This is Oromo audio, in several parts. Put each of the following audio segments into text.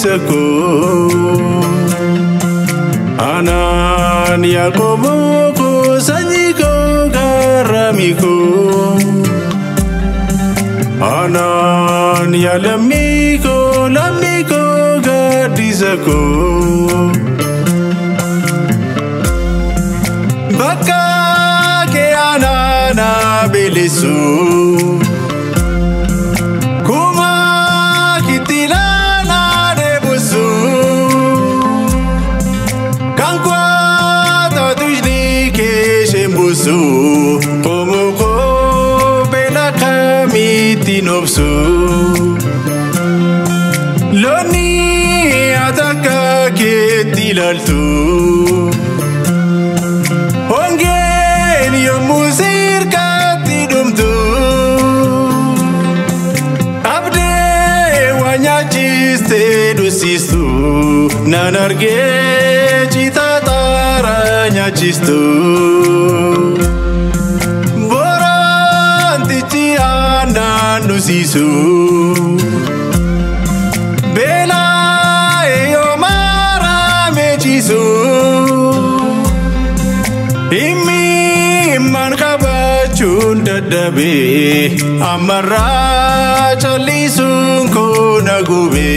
gadisako Anan Yakobo ko sanyiko garamiko Anan lamiko gadisako Baka ke anana belisu Kuma kitilana debusu Kankwa tatujni ke shembusu Komoko bela kamiti nopsu Loni ataka ke tilaltu Sistu nanarge cita taranya cistu Boranti ciana nusisu Bela eyo marame cisu Imi man kabacun dadabe Amara chalisun ko nagube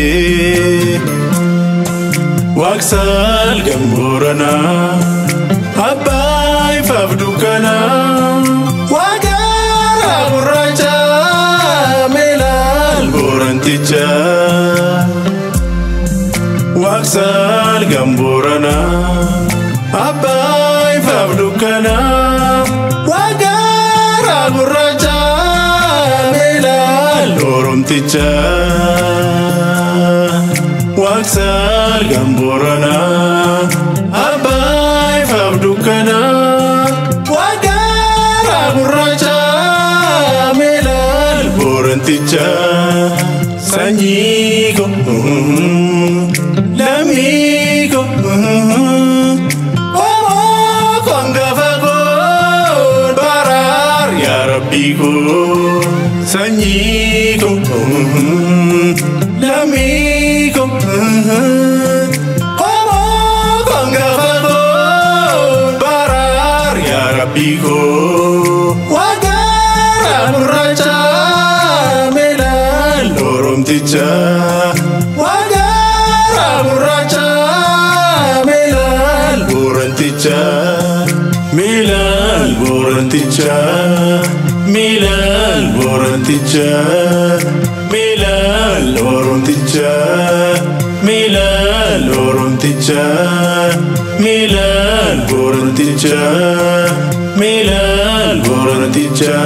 Waksal gamborana Abai fabdukana Wagara buraja Melal boranticha Waksal gamborana Abai fabdukana Wagara buraja Melal boranticha Waksal gamborana Abai fabdukana Wagara buraja Melal boranticha Sanyiko Lamiko Oh kongafago Barar ya Rabbiko Sanyiko Lamiko Barar ya Rabbiko Wagara buraja Melal boranticha Wagara buraja Melal boranticha Melal boranticha Melal boranticha Melal boranticha Melal boranticha Melal boranticha Melal boranticha